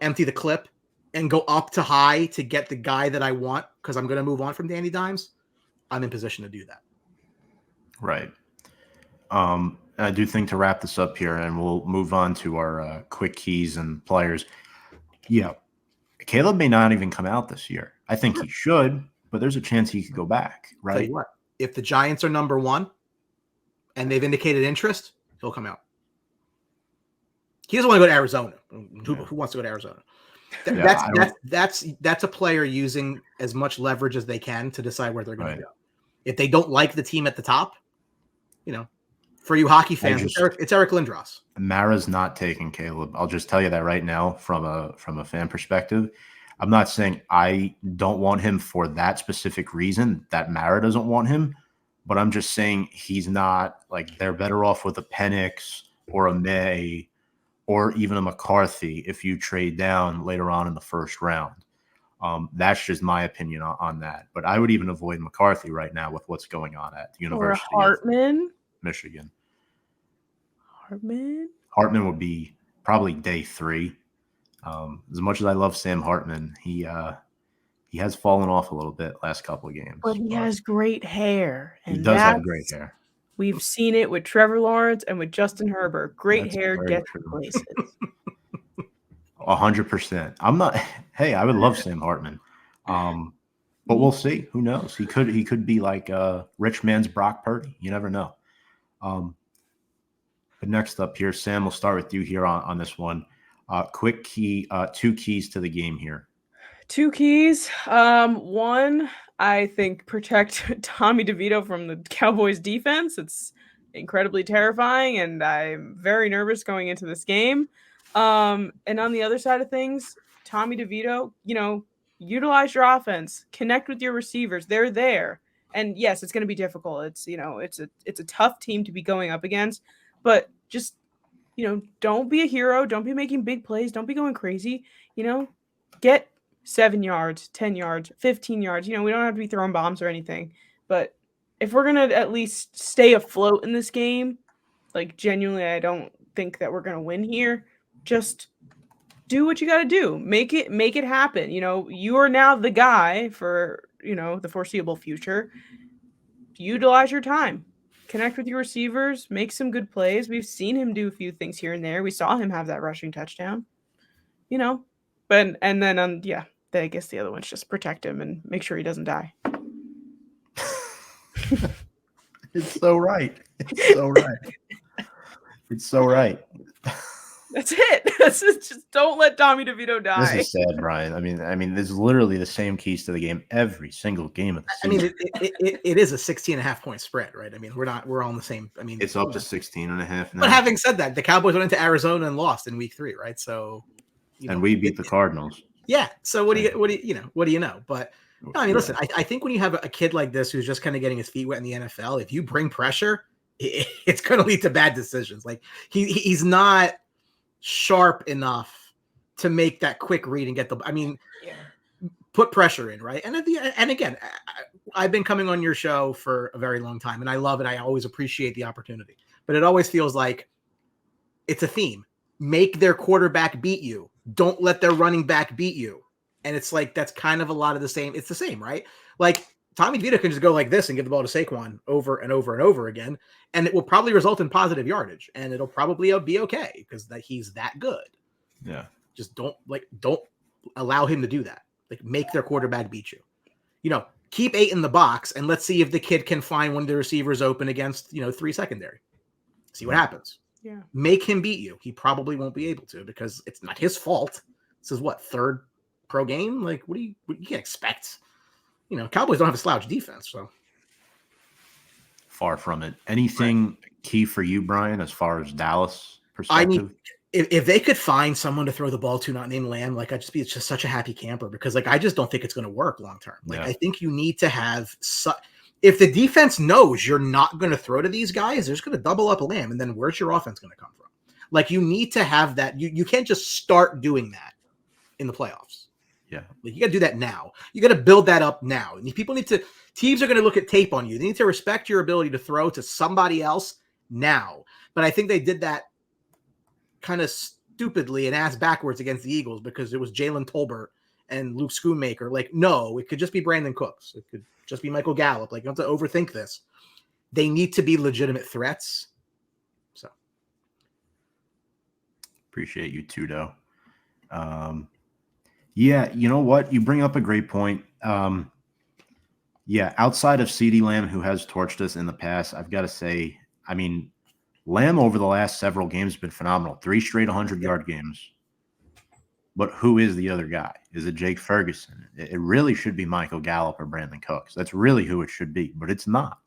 empty the clip and go up to high to get the guy that I want because I'm going to move on from Danny Dimes, I'm in position to do that. Right. I do think to wrap this up here, and we'll move on to our quick keys and players. Yeah, Caleb may not even come out this year. I think he should, but there's a chance he could go back, right? Tell you what, if the Giants are number 1 and they've indicated interest, he'll come out. He doesn't want to go to Arizona. Who wants to go to Arizona? That's a player using as much leverage as they can to decide where they're going to go. If they don't like the team at the top, for you hockey fans, it's Eric Lindros. Mara's not taking Caleb. I'll just tell you that right now from a fan perspective. I'm not saying I don't want him for that specific reason that Mara doesn't want him, but I'm just saying he's not like they're better off with a Penix or a May or even a McCarthy if you trade down later on in the first round. That's just my opinion on that. But I would even avoid McCarthy right now with what's going on at the University of Michigan. Hartman would be probably day 3. As much as I love Sam Hartman, he has fallen off a little bit last couple of games. But he has great hair. And he does have great hair. We've seen it with Trevor Lawrence and with Justin Herbert. Great hair gets places. 100%. I would love Sam Hartman. But we'll see. Who knows? He could be like rich man's Brock Purdy. You never know. But next up here, Sam, we'll start with you here on this one. Quick key, 2 keys to the game here. 2 keys. One, I think protect Tommy DeVito from the Cowboys defense. It's incredibly terrifying, and I'm very nervous going into this game. And on the other side of things, Tommy DeVito, utilize your offense, connect with your receivers. They're there. And yes, it's going to be difficult. It's a tough team to be going up against, but just, don't be a hero. Don't be making big plays. Don't be going crazy. Get 7 yards, 10 yards, 15 yards. We don't have to be throwing bombs or anything, but if we're going to at least stay afloat in this game, like genuinely, I don't think that we're going to win here. Just do what you got to do. Make it happen. You are now the guy for, the foreseeable future. Utilize your time. Connect with your receivers. Make some good plays. We've seen him do a few things here and there. We saw him have that rushing touchdown. But and then I guess the other one's just protect him and make sure he doesn't die. It's so right. It's so right. It's so right. That's it. Just don't let Tommy DeVito die. This is sad, Brian. I mean, this is literally the same keys to the game every single game of the season. It is a 16.5 point spread, right? We're all in the same. It's up to 16.5 now. But having said that, the Cowboys went into Arizona and lost in week 3, right? So, and we beat the Cardinals. Yeah. So what do you know? But listen, I think when you have a kid like this who's just kind of getting his feet wet in the NFL, if you bring pressure, it's going to lead to bad decisions. Like he's not sharp enough to make that quick read and get put pressure in, right? And again, I've been coming on your show for a very long time, and I love it. I always appreciate the opportunity, but it always feels like it's a theme. Make their quarterback beat you. Don't let their running back beat you. And it's like, that's kind of a lot of the same. It's the same, right? Like Tommy DeVito can just go like this and give the ball to Saquon over and over and over again. And it will probably result in positive yardage, and it'll probably be okay because he's that good. Yeah. Just don't allow him to do that. Like, make their quarterback beat you. keep 8 in the box, and let's see if the kid can find one of the receivers open against 3 secondary. See what happens. Yeah. Make him beat you. He probably won't be able to because it's not his fault. This is what, 3rd pro game? Like, what do you can't expect? Cowboys don't have a slouch defense, so. Far from it. Anything key for you, Brian, as far as Dallas perspective? If they could find someone to throw the ball to, not named Lamb, like it's just such a happy camper because like I just don't think it's going to work long term. Like I think you need to have if the defense knows you're not going to throw to these guys, they're just going to double up Lamb, and then where's your offense going to come from? Like you need to have that. You can't just start doing that in the playoffs. Yeah, like you got to do that now. You got to build that up now. And teams are going to look at tape on you. They need to respect your ability to throw to somebody else now. But I think they did that kind of stupidly and ass backwards against the Eagles because it was Jalen Tolbert and Luke Schoonmaker. Like, no, it could just be Brandon Cooks. It could just be Michael Gallup. Like, you don't have to overthink this. They need to be legitimate threats. So. Appreciate you, Tudo. Yeah, you know what? You bring up a great point. Yeah, outside of CeeDee Lamb, who has torched us in the past, I've got to say, I mean, Lamb over the last several games has been phenomenal. 3 straight 100-yard games. But who is the other guy? Is it Jake Ferguson? It really should be Michael Gallup or Brandon Cooks. That's really who it should be, but it's not.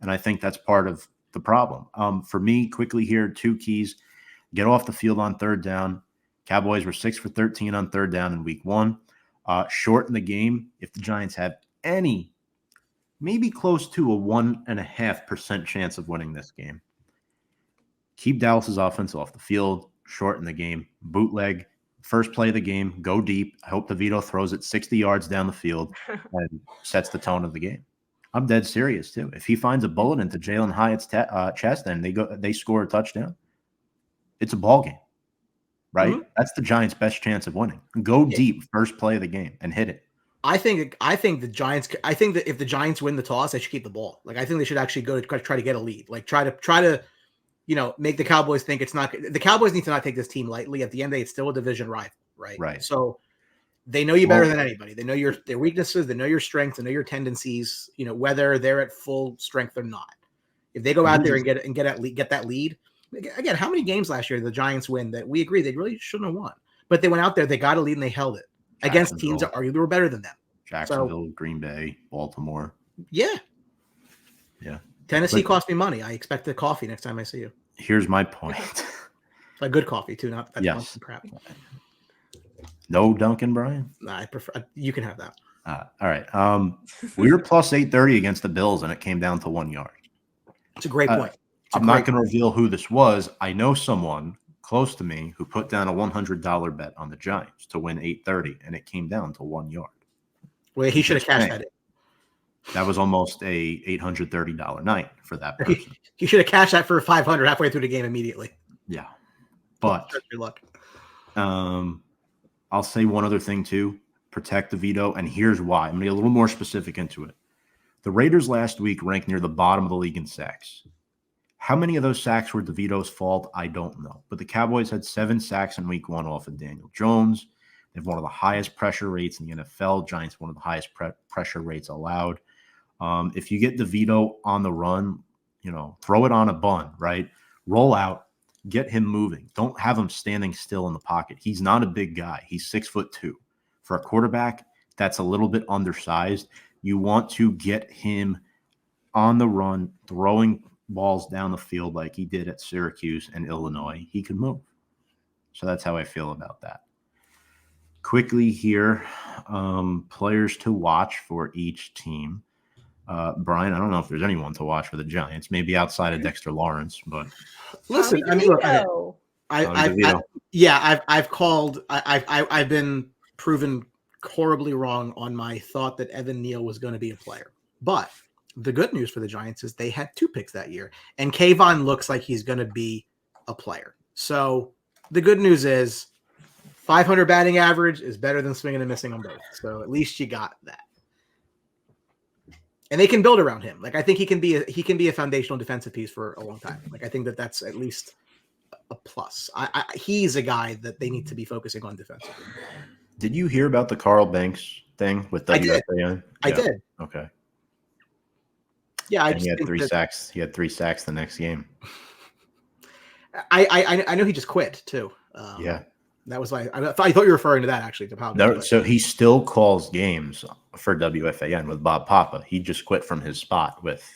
And I think that's part of the problem. For me, quickly here, 2 keys. Get off the field on 3rd down. Cowboys were 6 for 13 on 3rd down in week 1. Shorten the game if the Giants have any, maybe close to a 1.5% chance of winning this game. Keep Dallas's offense off the field, shorten the game, bootleg, first play of the game, go deep. I hope DeVito throws it 60 yards down the field and sets the tone of the game. I'm dead serious, too. If he finds a bullet into Jalen Hyatt's chest and they score a touchdown, it's a ball game. Right? Mm-hmm. That's the Giants' best chance of winning. Go deep first play of the game and hit it. I think the Giants. I think that if the Giants win the toss, they should keep the ball. Like I think they should actually go to try to get a lead. Like try to, make the Cowboys think it's not. The Cowboys need to not take this team lightly. At the end of the day, it's still a division rival, right? Right. So they know you better than anybody. They know their weaknesses. They know your strengths. They know your tendencies. Whether they're at full strength or not. If they go out there and get that lead. Again, how many games last year did the Giants win that we agree they really shouldn't have won? But they went out there, they got a lead, and they held it against teams that arguably were better than them. Jacksonville, Green Bay, Baltimore. Yeah. Yeah. Tennessee cost me money. I expect a coffee next time I see you. Here's my point. A good coffee, too, not that yes. crap. No Dunkin', Brian? No, I prefer – you can have that. All right. We were plus 830 against the Bills, and it came down to 1 yard. It's a great point. I'm not going to reveal who this was. I know someone close to me who put down a $100 bet on the Giants to win 830, and it came down to 1 yard. Well, he should have cashed that in. That was almost a $830 night for that person. He should have cashed that for $500 halfway through the game immediately. Yeah. But your luck. I'll say one other thing, too. Protect DeVito, and here's why. I'm going to get a little more specific into it. The Raiders last week ranked near the bottom of the league in sacks. How many of those sacks were DeVito's fault? I don't know. But the Cowboys had 7 sacks in week 1 off of Daniel Jones. They have one of the highest pressure rates in the NFL. Giants, one of the highest pressure rates allowed. If you get DeVito on the run, throw it on a bun, right? Roll out, get him moving. Don't have him standing still in the pocket. He's not a big guy. He's 6'2". For a quarterback, that's a little bit undersized. You want to get him on the run, throwing balls down the field like he did at Syracuse and Illinois. He could move. So that's how I feel about that. Quickly here, players to watch for each team. Brian, I don't know if there's anyone to watch for the Giants, maybe outside of Dexter Lawrence, but listen, I mean, look, I've been proven horribly wrong on my thought that Evan Neal was going to be a player, but the good news for the Giants is they had 2 picks that year, and Kayvon looks like he's going to be a player. So the good news is 500 batting average is better than swinging and missing on both. So at least you got that. And they can build around him. Like I think he can be a foundational defensive piece for a long time. Like I think that's at least a plus. He's a guy that they need to be focusing on defensively. Did you hear about the Carl Banks thing with WFAN? I did. Okay. Yeah, And he had 3 sacks. He had 3 sacks the next game. I know he just quit too. Yeah. That was why I thought you were referring to that actually. So he still calls games for WFAN with Bob Papa. He just quit from his spot with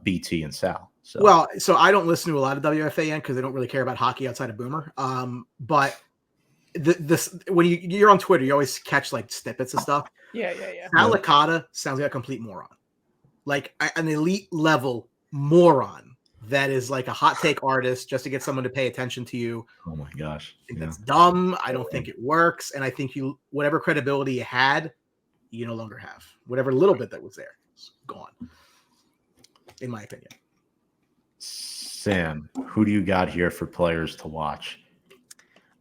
BT and Sal. So I don't listen to a lot of WFAN because they don't really care about hockey outside of Boomer. But this when you're on Twitter, you always catch like snippets of stuff. Yeah. Sal Licata sounds like a complete moron, like an elite level moron. That is like a hot take artist just to get someone to pay attention to you. Oh my gosh. I think that's dumb. I don't think it works. And I think whatever credibility you had, you no longer have. Whatever little bit that was there is gone, in my opinion. Sam, who do you got here for players to watch?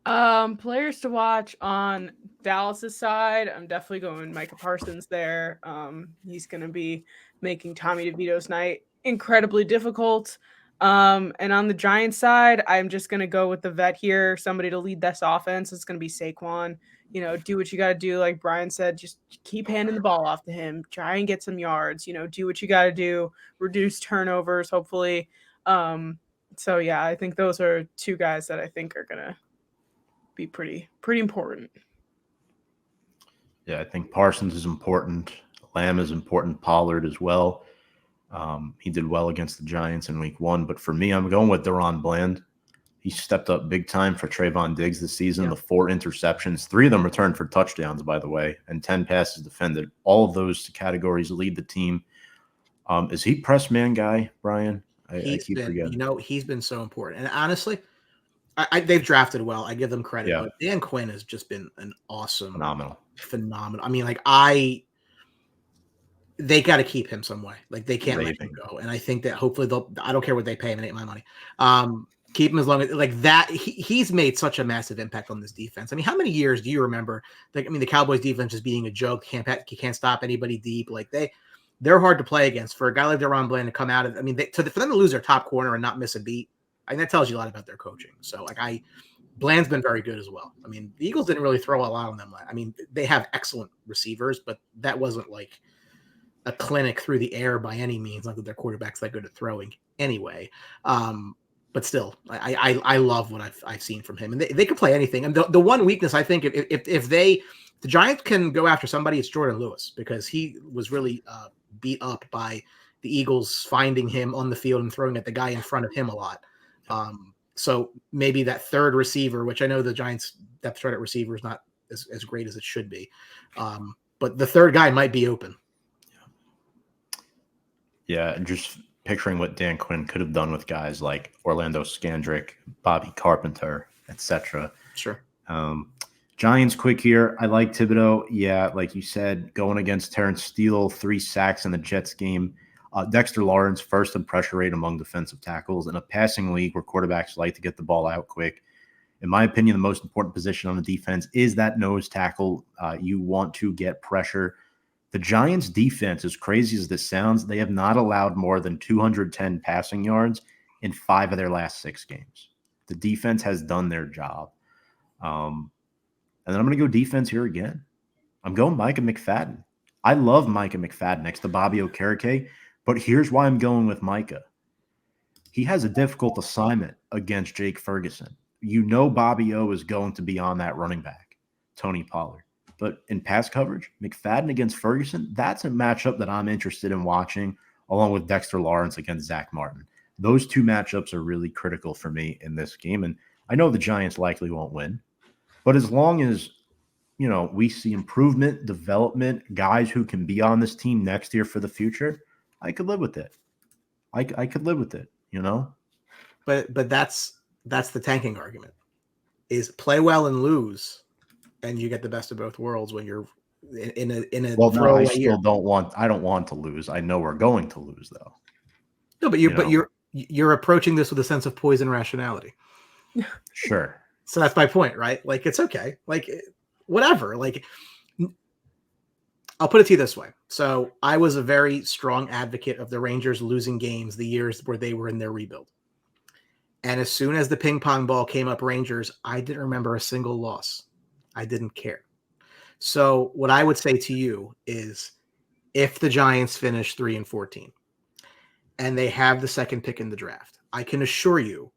Players to watch on Dallas's side. I'm definitely going Micah Parsons there. He's going to be making Tommy DeVito's night incredibly difficult. And on the Giants side, I'm just going to go with the vet here, somebody to lead this offense. It's going to be Saquon. Do what you got to do. Like Brian said, just keep handing the ball off to him. Try and get some yards, do what you got to do, reduce turnovers, hopefully. So yeah, I think those are 2 guys that I think are going to be pretty important. Yeah, I think Parsons is important. Lamb is important. Pollard as well. He did well against the Giants in week 1. But for me, I'm going with Deron Bland. He stepped up big time for Trayvon Diggs this season. Yeah. The 4 interceptions, 3 of them returned for touchdowns, by the way, and 10 passes defended. All of those categories lead the team. Is he press man guy, Brian? I keep forgetting. He's been so important. And honestly, they've drafted well. I give them credit. Yeah. But Dan Quinn has just been an awesome, phenomenal. I mean, they got to keep him some way. Like they can't let him go. And I think that hopefully I don't care what they pay him. It ain't my money. Keep him as long as like that. He's made such a massive impact on this defense. I mean, how many years do you remember? Like, I mean, the Cowboys defense just being a joke. You can't stop anybody deep. Like they're hard to play against. For a guy like Deron Bland to come out of, I mean, for them to lose their top corner and not miss a beat, I think that tells you a lot about their coaching. So Bland's been very good as well. I mean, the Eagles didn't really throw a lot on them. I mean, they have excellent receivers, but that wasn't like a clinic through the air by any means. Not that their quarterback's that good at throwing anyway. But still, I love what I've seen from him, and they can play anything. And the one weakness I think if the Giants can go after somebody, it's Jordan Lewis, because he was really beat up by the Eagles finding him on the field and throwing at the guy in front of him a lot. So maybe that third receiver, which I know the Giants depth chart at receiver is not as great as it should be, but the third guy might be open. Yeah, just picturing what Dan Quinn could have done with guys like Orlando Scandrick, Bobby Carpenter, etc. Sure. Giants quick here. I like Thibodeau. Yeah, like you said, going against Terrence Steele, 3 sacks in the Jets game. Dexter Lawrence, first in pressure rate among defensive tackles in a passing league where quarterbacks like to get the ball out quick. In my opinion, the most important position on the defense is that nose tackle. You want to get pressure. The Giants' defense, as crazy as this sounds, they have not allowed more than 210 passing yards in 5 of their last 6 games. The defense has done their job. And then I'm going to go defense here again. I'm going Micah McFadden. I love Micah McFadden next to Bobby Okereke, but here's why I'm going with Micah. He has a difficult assignment against Jake Ferguson. Bobby O is going to be on that running back, Tony Pollard. But in pass coverage, McFadden against Ferguson, that's a matchup that I'm interested in watching, along with Dexter Lawrence against Zach Martin. Those 2 matchups are really critical for me in this game. And I know the Giants likely won't win, but as long as, we see improvement, development, guys who can be on this team next year for the future, I could live with it. I could live with it, But that's the tanking argument, is play well and lose, and you get the best of both worlds when you're in a well, no, I still don't want to lose. I know we're going to lose though. No, but you're approaching this with a sense of poison rationality. Sure. So that's my point, right? Like, it's okay. Like, whatever. Like, I'll put it to you this way. So I was a very strong advocate of the Rangers losing games the years where they were in their rebuild. And as soon as the ping pong ball came up Rangers, I didn't remember a single loss. I didn't care. So what I would say to you is, if the Giants finish 3-14 and they have the second pick in the draft, I can assure you,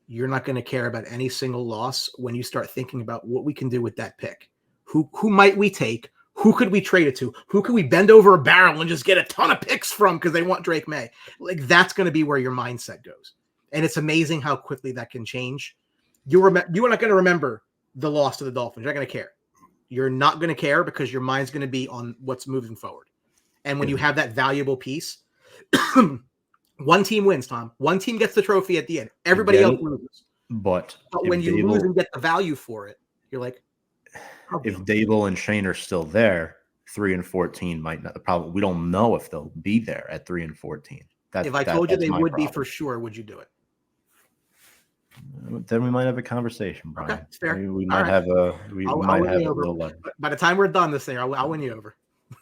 you're not going to care about any single loss when you start thinking about what we can do with that pick. Who might we take? Who could we trade it to? Who could we bend over a barrel and just get a ton of picks from because they want Drake May? Like, that's going to be where your mindset goes. And it's amazing how quickly that can change. You are not going to remember the loss to the Dolphins. You're not going to care. You're not going to care because your mind's going to be on what's moving forward. And when you have that valuable piece, one team wins, Tom. One team gets the trophy at the end. Everybody else loses. But when you lose and get the value for it, you're like, if Dable and Shane are still there, 3-14 might not. Probably we don't know if they'll be there at 3-14. If I told you they would be for sure, would you do it? Then we might have a conversation, Brian. Okay, fair. We might have a little. By the time we're done this thing, I'll win you over.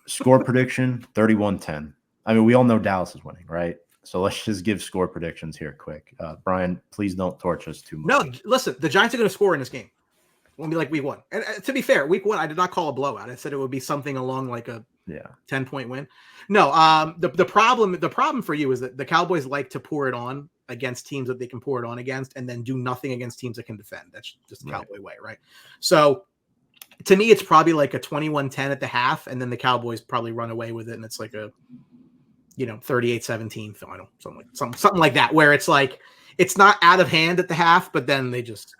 Score prediction 31-10. I mean, we all know Dallas is winning, right? So let's just give score predictions here quick. Brian, please don't torch us too much. No, listen, the Giants are going to score in this game. It won't be like week one. And to be fair, week one, I did not call a blowout. I said it would be something along like a 10-point win. No, the problem for you is that the Cowboys like to pour it on against teams that they can pour it on against and then do nothing against teams that can defend. That's just the Cowboy way, right? So to me, it's probably like a 21-10 at the half, and then the Cowboys probably run away with it, and it's like a 38-17 final, something like that, where it's like it's not out of hand at the half, but then they just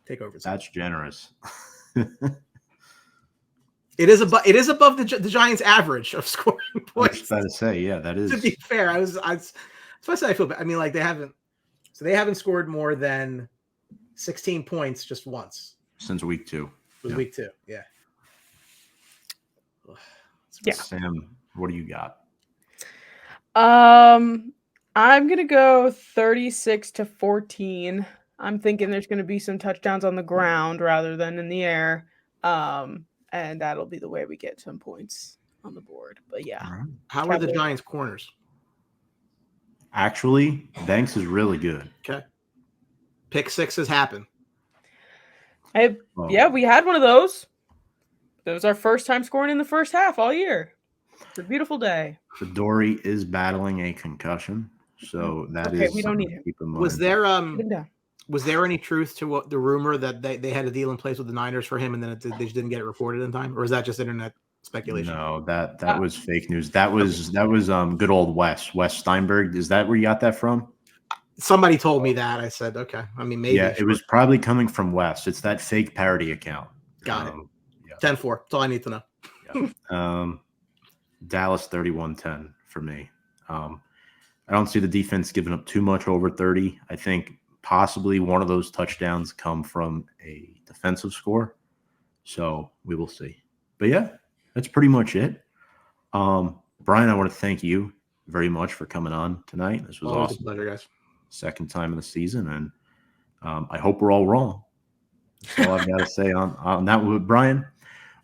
take over. That's generous. It is above the Giants' average of scoring points. I was about to say, yeah, that is. To be fair, I feel bad. I mean, like they haven't scored more than 16 points just once since week 2. It was week 2, yeah. Yeah. Sam, what do you got? I'm gonna go 36-14. I'm thinking there's gonna be some touchdowns on the ground rather than in the air. And that'll be the way we get some points on the board. But yeah. Right. How are the Giants' corners? Actually, Banks is really good. Okay. Pick sixes happen. Yeah, we had one of those. That was our first time scoring in the first half all year. It's a beautiful day. Dory is battling a concussion, so that is. We don't need him. Keep in mind. Was there any truth to what the rumor that they had a deal in place with the Niners for him, and then they just didn't get it reported in time, or is that just internet speculation? No, that was fake news. That was good old Wes Steinberg. Is that where you got that from? Somebody told me that. I said, okay. I mean, maybe. Yeah, it was probably coming from Wes. It's that fake parody account. Got it. 10-4. That's all I need to know. Yeah. Dallas 31-10 for me. I don't see the defense giving up too much over 30. I think possibly one of those touchdowns come from a defensive score. So we will see. But yeah, that's pretty much it. Brian, I want to thank you very much for coming on tonight. This was awesome. A pleasure, guys. Second time of the season, and I hope we're all wrong. That's all I've got to say on that. Brian,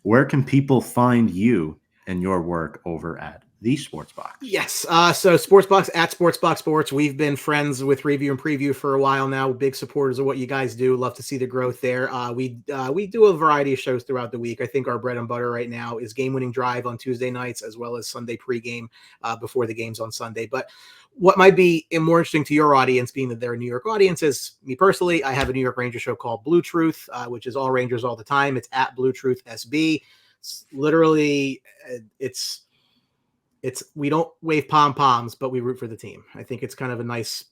where can people find you and your work over at the Sportsbox? Yes. So Sportsbox at Sportsbox Sports. We've been friends with Review and Preview for a while now. Big supporters of what you guys do. Love to see the growth there. We do a variety of shows throughout the week. I think our bread and butter right now is Game Winning Drive on Tuesday nights, as well as Sunday pregame before the games on Sunday. But what might be more interesting to your audience, being that they're a New York audience, is me personally. I have a New York Ranger show called Blue Truth, which is all Rangers all the time. It's at Blue Truth SB. It's literally, it's we don't wave pom-poms, but we root for the team. I think it's kind of a nice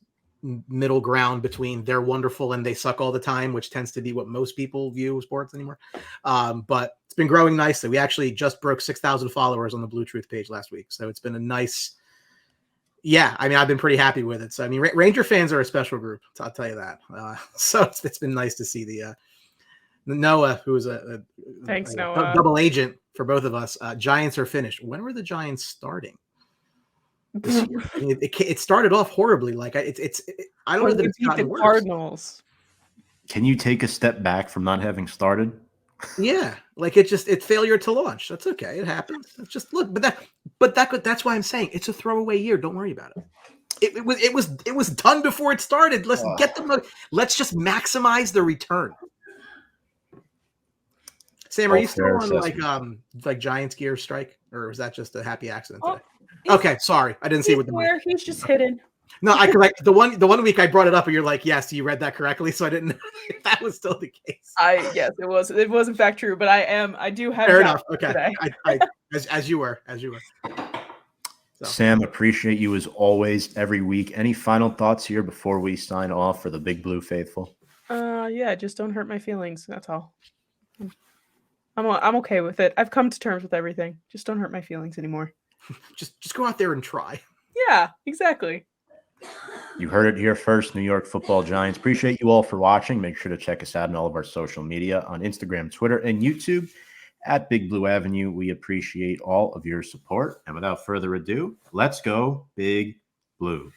middle ground between they're wonderful and they suck all the time, which tends to be what most people view sports anymore. But it's been growing nicely. We actually just broke 6,000 followers on the Blue Truth page last week. So it's been a nice, I mean, I've been pretty happy with it. So, I mean, Ranger fans are a special group. I'll tell you that. So it's been nice to see the Noah, who is a Noah. Double agent for both of us. Giants are finished. When were the Giants starting? I mean, it started off horribly. Like I don't know that it's gotten worse. Cardinals. Can you take a step back from not having started? Yeah, like it's failure to launch. That's okay. It happens. It's just look, that's why I'm saying it's a throwaway year. Don't worry about it. It was done before it started. Let's get them. Let's just maximize the return. Sam, are All you still fair on like Giants gear strike, or was that just a happy accident today? Okay, sorry, I didn't see what the where he's just hidden. No, I correct the one week I brought it up, and you're like, yes, you read that correctly, so I didn't know if that was still the case. Yes, it was in fact true, but I do have Fair enough. doubts Okay, today. as you were. So. Sam, appreciate you as always every week. Any final thoughts here before we sign off for the Big Blue faithful? Yeah, just don't hurt my feelings. That's all. I'm okay with it. I've come to terms with everything. Just don't hurt my feelings anymore. Just go out there and try. Yeah, exactly. You heard it here first, New York Football Giants. Appreciate you all for watching. Make sure to check us out on all of our social media on Instagram, Twitter, and YouTube at Big Blue Avenue. We appreciate all of your support. And without further ado, let's go Big Blue.